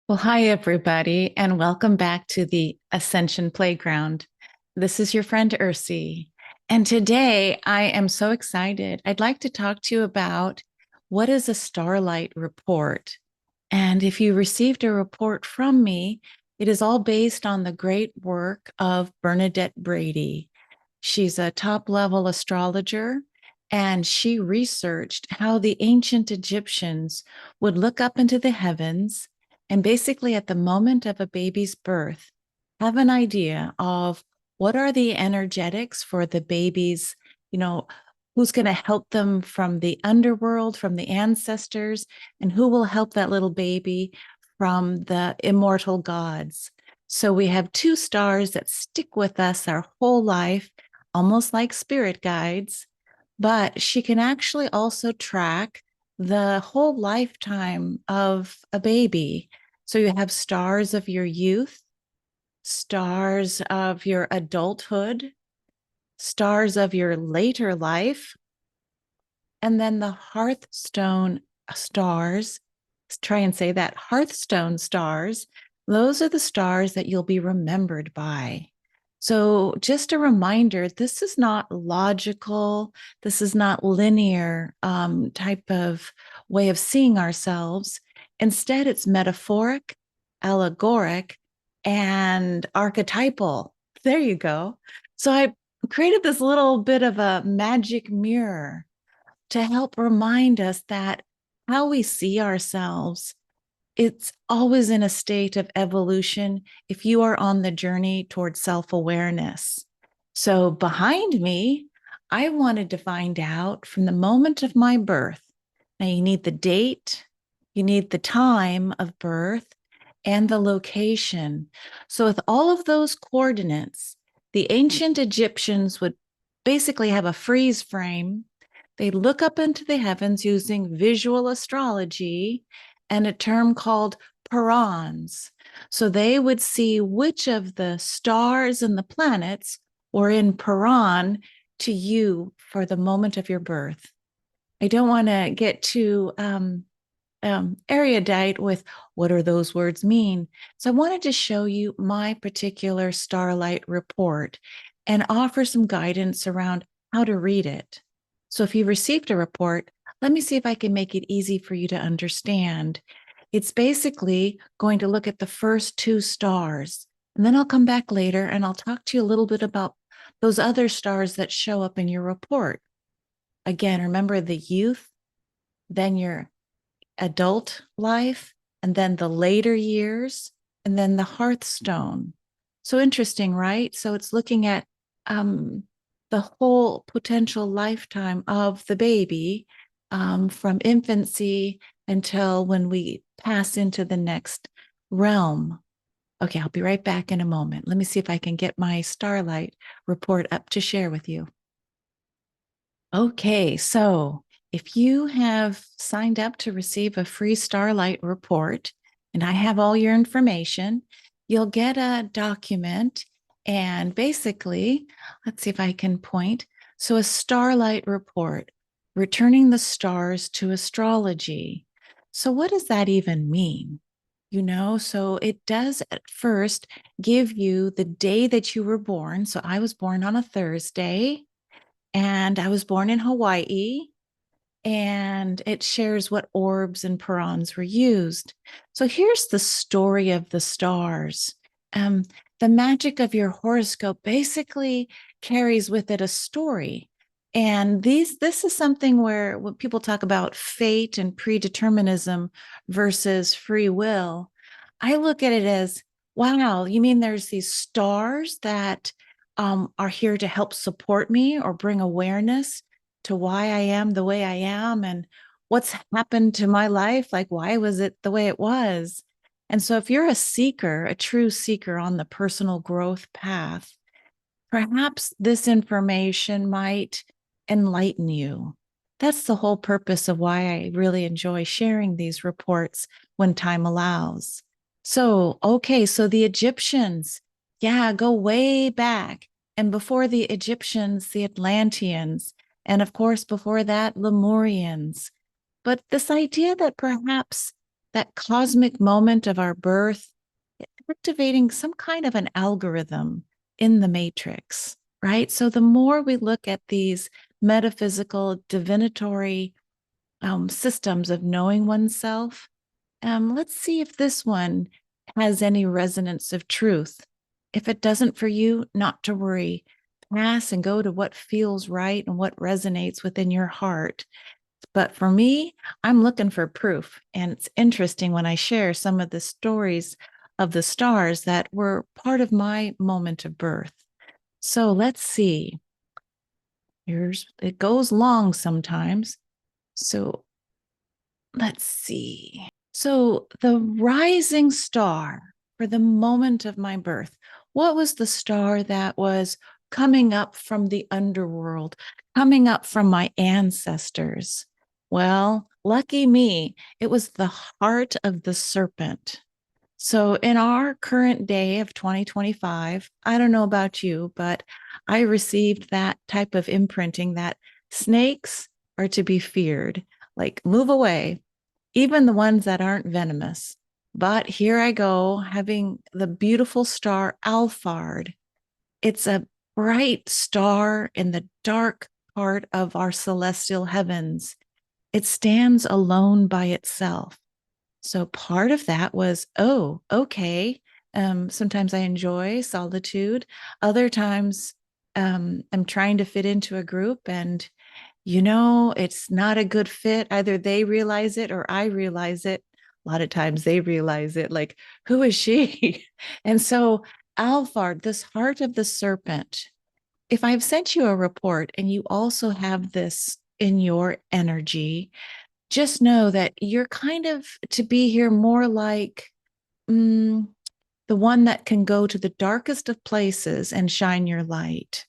Well, hi, everybody, and welcome back to the Ascension Playground. This is your friend Ursie. And today I am so excited. I'd like to talk to you about what is a Starlight Report. And if you received a report from me, it is all based on the great work of Bernadette Brady. She's a top level astrologer, and she researched how the ancient Egyptians would look up into the heavens and basically at the moment of a baby's birth, have an idea of what are the energetics for the babies, you know, who's going to help them from the underworld, from the ancestors, and who will help that little baby from the immortal gods. So we have two stars that stick with us our whole life, almost like spirit guides, but she can actually also track the whole lifetime of a baby. So you have stars of your youth, stars of your adulthood, stars of your later life, and then the Hearthstone stars. Let's try and say that Hearthstone stars. Those are the stars that you'll be remembered by. So, just a reminder this is not logical, this is not linear type of way of seeing ourselves. Instead, it's metaphoric, allegoric, and archetypal. There you go. So, I created this little bit of a magic mirror to help remind us that how we see ourselves, it's always in a state of evolution if you are on the journey towards self-awareness. So behind me, I wanted to find out from the moment of my birth. Now you need the date, you need the time of birth, and the location. So with all of those coordinates, the ancient Egyptians would basically have a freeze frame. They look up into the heavens using visual astrology and a term called parans. So they would see which of the stars and the planets were in paran to you for the moment of your birth. I don't want to get too erudite with what do those words mean. So I wanted to show you my particular Starlight Report and offer some guidance around how to read it. So if you received a report, let me see if I can make it easy for you to understand. It's basically going to look at the first two stars, and then I'll come back later and I'll talk to you a little bit about those other stars that show up in your report. Again, remember the youth, then your adult life, and then the later years, and then the hearthstone. So interesting, right? So it's looking at the whole potential lifetime of the baby from infancy until when we pass into the next realm. Okay, I'll be right back in a moment. Let me see if I can get my Starlight report up to share with you. Okay, so if you have signed up to receive a free Starlight report, and I have all your information, you'll get a document. And basically, let's see if I can point. So, a Starlight report, returning the stars to astrology. So, what does that even mean? So it does at first give you the day that you were born. So, I was born on a Thursday. And I was born in Hawaii, and it shares what orbs and parans were used. So here's the story of the stars. Um, the magic of your horoscope basically carries with it a story. And this is something where when people talk about fate and predeterminism versus free will, I look at it as, wow, you mean there's these stars that are here to help support me or bring awareness to why I am the way I am and what's happened to my life. Like, why was it the way it was? And so, if you're a seeker, a true seeker on the personal growth path, perhaps this information might enlighten you. That's the whole purpose of why I really enjoy sharing these reports when time allows. So, okay, so the Egyptians, yeah, go way back. And before the Egyptians, the Atlanteans, And of course, before that, Lemurians. But this idea that perhaps that cosmic moment of our birth activating some kind of an algorithm in the matrix, right? So the more we look at these metaphysical, divinatory systems of knowing oneself, let's see if this one has any resonance of truth. If it doesn't for you, not to worry. Pass and go to what feels right and what resonates within your heart. But for me, I'm looking for proof. And it's interesting when I share some of the stories of the stars that were part of my moment of birth. So let's see. Here's it goes long sometimes. So let's see. So the rising star for the moment of my birth, what was the star that was coming up from the underworld, coming up from my ancestors? Well, lucky me, it was the heart of the serpent. So in our current day of 2025, I don't know about you, but I received that type of imprinting that snakes are to be feared, like move away, even the ones that aren't venomous. But here I go having the beautiful star Alphard. It's a bright star in the dark part of our celestial heavens. It stands alone by itself. So part of that was, oh, okay. Sometimes I enjoy solitude. Other times I'm trying to fit into a group and, it's not a good fit. Either they realize it or I realize it. A lot of times they realize it, like, who is she? And so, Alphard, this heart of the serpent, if I've sent you a report and you also have this in your energy, just know that you're kind of to be here more like the one that can go to the darkest of places and shine your light.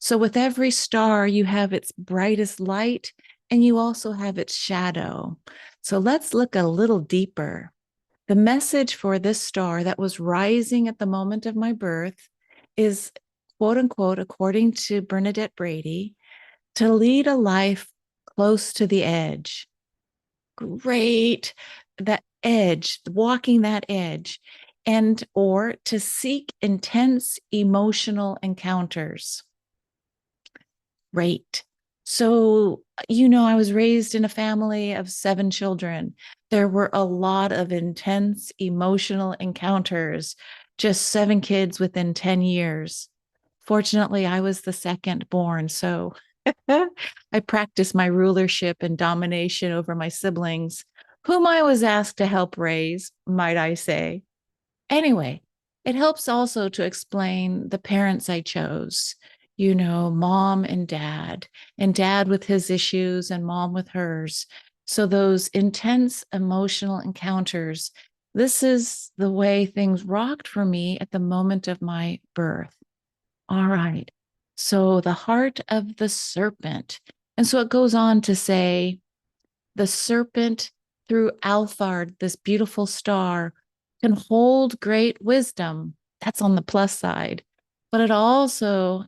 So, with every star, you have its brightest light and you also have its shadow. So, let's look a little deeper. The message for this star that was rising at the moment of my birth is, quote unquote, according to Bernadette Brady, to lead a life close to the edge. Great. That edge, walking that edge, and or to seek intense emotional encounters. Great. So, I was raised in a family of 7 children. There were a lot of intense emotional encounters, just 7 kids within 10 years. Fortunately, I was the second born, so I practiced my rulership and domination over my siblings, whom I was asked to help raise, might I say. Anyway, it helps also to explain the parents I chose, mom and dad with his issues and mom with hers. So those intense emotional encounters, this is the way things rocked for me at the moment of my birth. All right. So the heart of the serpent. And so it goes on to say, the serpent through Alphard, this beautiful star, can hold great wisdom. That's on the plus side. But it also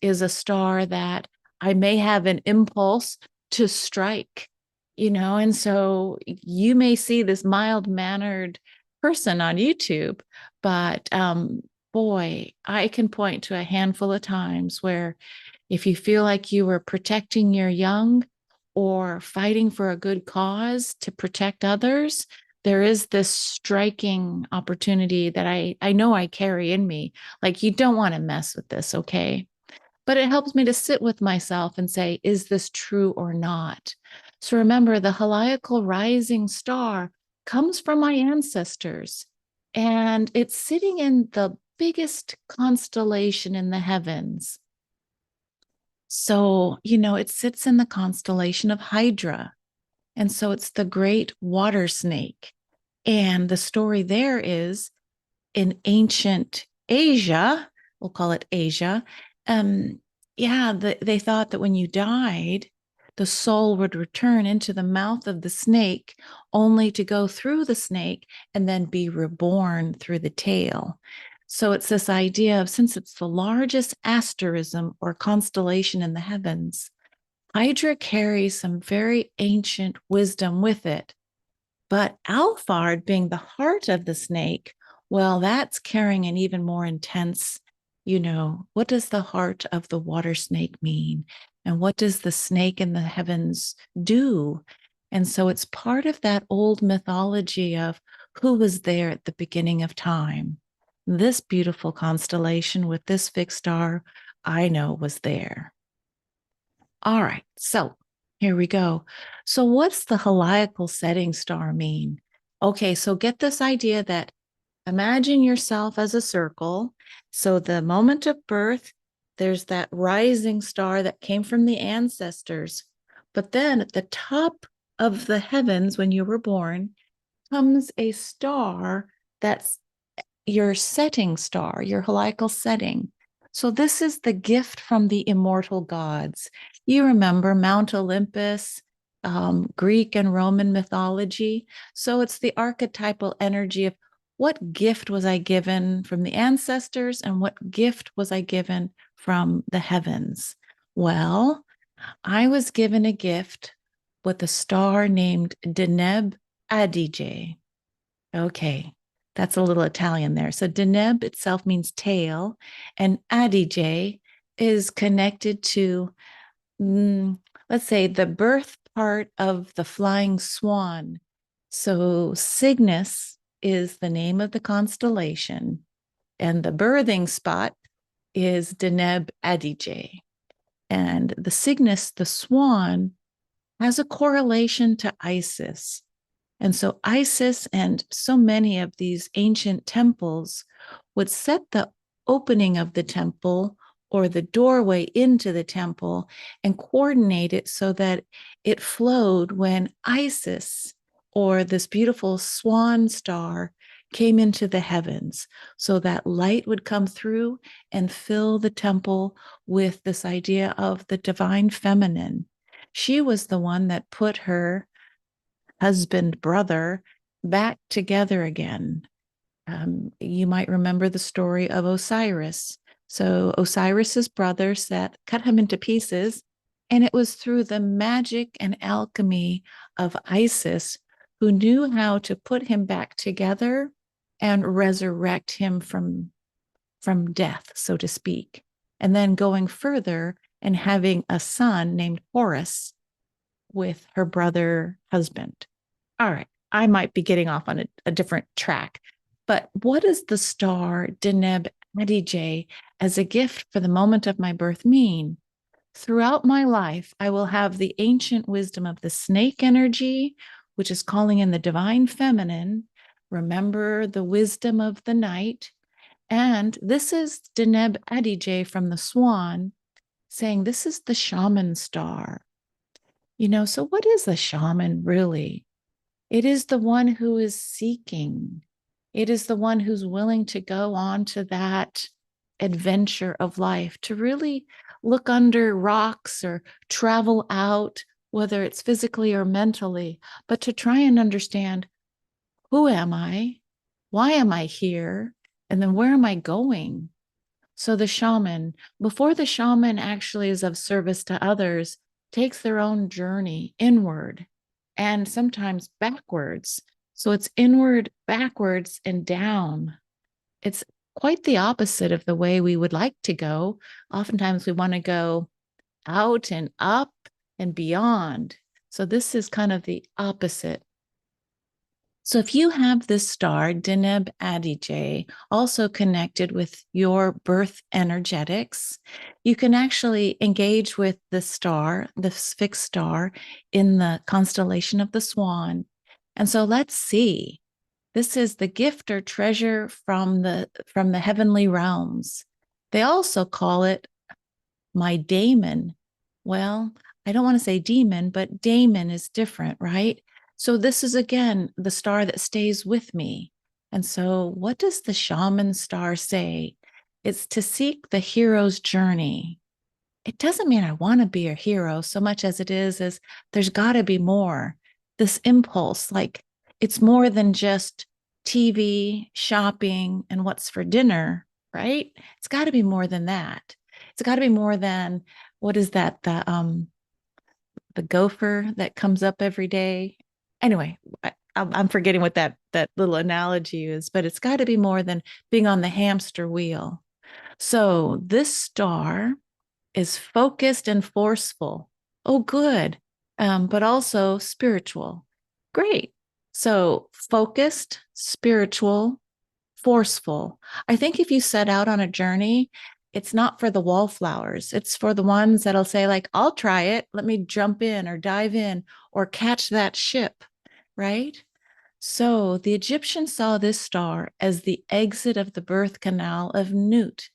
is a star that I may have an impulse to strike, and so you may see this mild mannered person on YouTube, but boy, I can point to a handful of times where if you feel like you were protecting your young or fighting for a good cause to protect others, there is this striking opportunity that I know I carry in me. Like, you don't want to mess with this, okay? But it helps me to sit with myself and say, is this true or not? So remember, the heliacal rising star comes from my ancestors, and it's sitting in the biggest constellation in the heavens. So, it sits in the constellation of Hydra. And so it's the great water snake. And the story there is in ancient Asia, we'll call it Asia. They thought that when you died, the soul would return into the mouth of the snake, only to go through the snake and then be reborn through the tail. So it's this idea of, since it's the largest asterism or constellation in the heavens, Hydra carries some very ancient wisdom with it. But Alphard, being the heart of the snake, well, that's carrying an even more intense, what does the heart of the water snake mean? And what does the snake in the heavens do? And so it's part of that old mythology of who was there at the beginning of time. This beautiful constellation with this fixed star, I know was there. All right, so here we go. So, what's the heliacal setting star mean? Okay, so get this idea that imagine yourself as a circle. So, the moment of birth, there's that rising star that came from the ancestors. But then at the top of the heavens, when you were born, comes a star that's your setting star, your heliacal setting. So this is the gift from the immortal gods. You remember Mount Olympus, Greek and Roman mythology. So it's the archetypal energy of what gift was I given from the ancestors and what gift was I given from the heavens? Well, I was given a gift with a star named Deneb Adige. Okay, that's a little Italian there. So Deneb itself means tail, and Adige is connected to, let's say, the birth part of the flying swan. So Cygnus is the name of the constellation, and the birthing spot is Deneb Adige. And the Cygnus, the swan, has a correlation to Isis. And so Isis and so many of these ancient temples would set the opening of the temple or the doorway into the temple and coordinate it so that it flowed when Isis or this beautiful swan star came into the heavens. So that light would come through and fill the temple with this idea of the divine feminine. She was the one that put her husband, brother back together again. You might remember the story of Osiris. So Osiris's brother Seth cut him into pieces, and it was through the magic and alchemy of Isis who knew how to put him back together and resurrect him from death, so to speak. And then going further and having a son named Horus with her brother husband. All right, I might be getting off on a different track, but what does the star Deneb Adige as a gift for the moment of my birth mean? Throughout my life, I will have the ancient wisdom of the snake energy, which is calling in the divine feminine. Remember the wisdom of the night. And this is Deneb Adige from the swan saying this is the shaman star. So what is a shaman really? It is the one who is seeking. It is the one who's willing to go on to that adventure of life, to really look under rocks or travel out, whether it's physically or mentally, but to try and understand, who am I? Why am I here? And then where am I going? So the shaman, before the shaman actually is of service to others, takes their own journey inward and sometimes backwards. So it's inward, backwards, and down. It's quite the opposite of the way we would like to go. Oftentimes we want to go out and up and beyond. So this is kind of the opposite. So if you have this star, Deneb Adige, also connected with your birth energetics, you can actually engage with the star, the fixed star in the constellation of the swan. And so let's see. This is the gift or treasure from the heavenly realms. They also call it my daemon. Well, I don't want to say demon, but daemon is different, right? So this is again the star that stays with me. And so what does the shaman star say? It's to seek the hero's journey. It doesn't mean I want to be a hero so much as it is as there's got to be more. This impulse, like it's more than just TV, shopping, and what's for dinner, right? It's got to be more than that. It's got to be more than what is that? the gopher that comes up every day. Anyway, I'm forgetting what that little analogy is, but it's got to be more than being on the hamster wheel. So this star is focused and forceful. Oh, good. But also spiritual. Great. So focused, spiritual, forceful. I think if you set out on a journey, it's not for the wallflowers. It's for the ones that'll say, like, I'll try it. Let me jump in or dive in or catch that ship, right? So the Egyptians saw this star as the exit of the birth canal of Nut.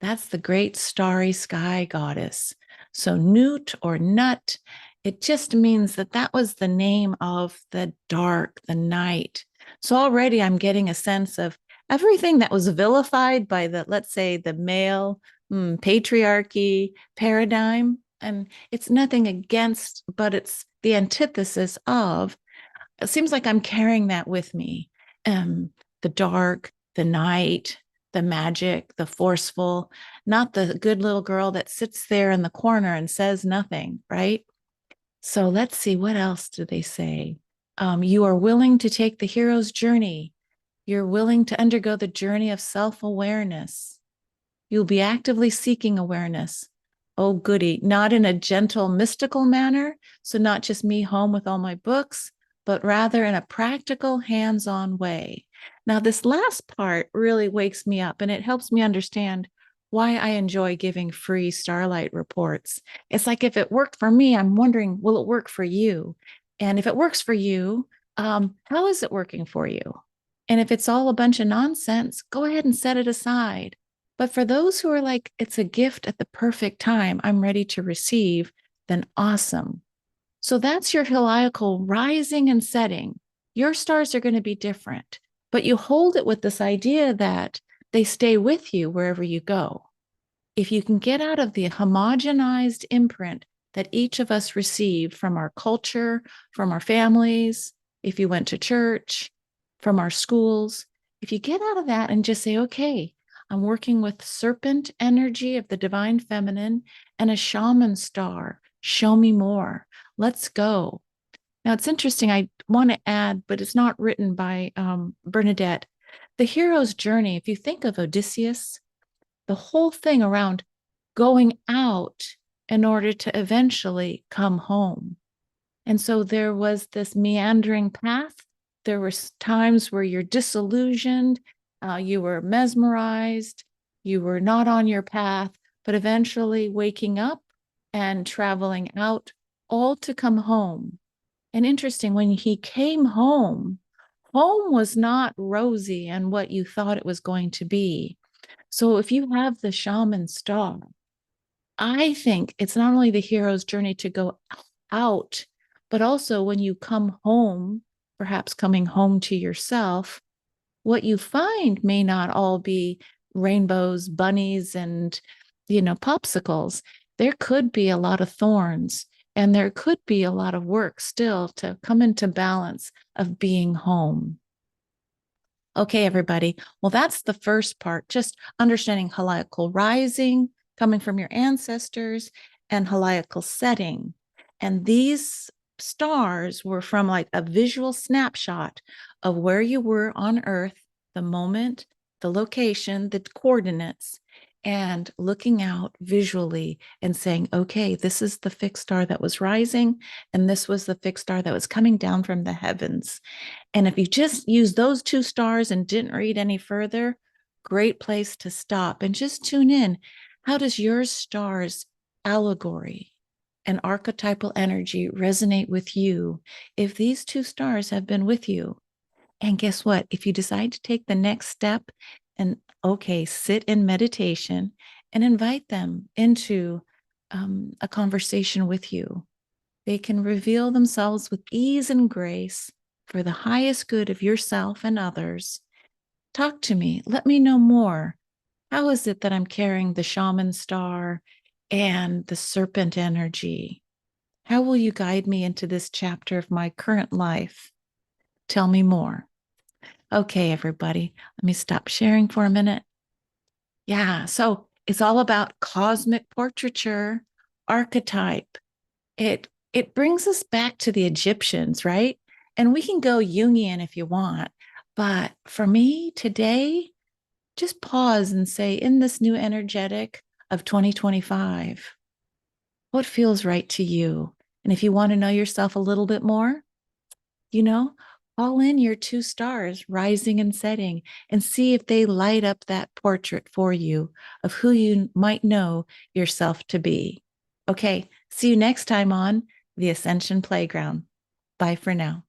That's the great starry sky goddess. So Nut or Nut, it just means that that was the name of the dark, the night. So already I'm getting a sense of everything that was vilified by the, let's say, the male patriarchy paradigm. And it's nothing against, but it's the antithesis of. It seems like I'm carrying that with me. The dark, the night, the magic, the forceful, not the good little girl that sits there in the corner and says nothing, right? So let's see, what else do they say? You are willing to take the hero's journey. You're willing to undergo the journey of self awareness. You'll be actively seeking awareness. Oh, goody. Not in a gentle, mystical manner. So, not just me home with all my books, but rather in a practical, hands on way. Now, this last part really wakes me up and it helps me understand why I enjoy giving free Starlight reports. It's like if it worked for me, I'm wondering, will it work for you? And if it works for you, how is it working for you? And if it's all a bunch of nonsense, go ahead and set it aside. But for those who are like, it's a gift at the perfect time, I'm ready to receive, then awesome. So that's your heliacal rising and setting. Your stars are going to be different, but you hold it with this idea that they stay with you wherever you go. If you can get out of the homogenized imprint that each of us received from our culture, from our families, if you went to church, from our schools, if you get out of that and just say, okay, I'm working with serpent energy of the divine feminine and a shaman star. Show me more. Let's go. Now, it's interesting. I want to add, but it's not written by Bernadette. The hero's journey, if you think of Odysseus, the whole thing around going out in order to eventually come home. And so there was this meandering path. There were times where you're disillusioned, you were mesmerized, you were not on your path, but eventually waking up and traveling out, all to come home. And interesting, when he came home, home was not rosy and what you thought it was going to be. So if you have the shaman star, I think it's not only the hero's journey to go out, but also when you come home, perhaps coming home to yourself, what you find may not all be rainbows, bunnies, and, popsicles. There could be a lot of thorns, and there could be a lot of work still to come into balance of being home. Okay, everybody. Well, that's the first part, just understanding heliacal rising, coming from your ancestors, and heliacal setting. And these stars were from like a visual snapshot of where you were on Earth, the moment, the location, the coordinates, and looking out visually and saying, okay, this is the fixed star that was rising, and this was the fixed star that was coming down from the heavens. And if you just use those two stars and didn't read any further, great place to stop and just tune in. How does your star's allegory and archetypal energy resonate with you if these two stars have been with you? And guess what? If you decide to take the next step and, okay, sit in meditation and invite them into a conversation with you, they can reveal themselves with ease and grace for the highest good of yourself and others. Talk to me. Let me know more. How is it that I'm carrying the shaman star and the serpent energy? How will you guide me into this chapter of my current life? Tell me more. Okay, everybody, let me stop sharing for a minute. Yeah, so it's all about cosmic portraiture, archetype. It it brings us back to the Egyptians, right? And we can go Jungian if you want. But for me today, just pause and say, in this new energetic of 2025, what feels right to you? And if you want to know yourself a little bit more, you know, call in your two stars, rising and setting, and see if they light up that portrait for you of who you might know yourself to be. Okay, see you next time on the Ascension Playground. Bye for now.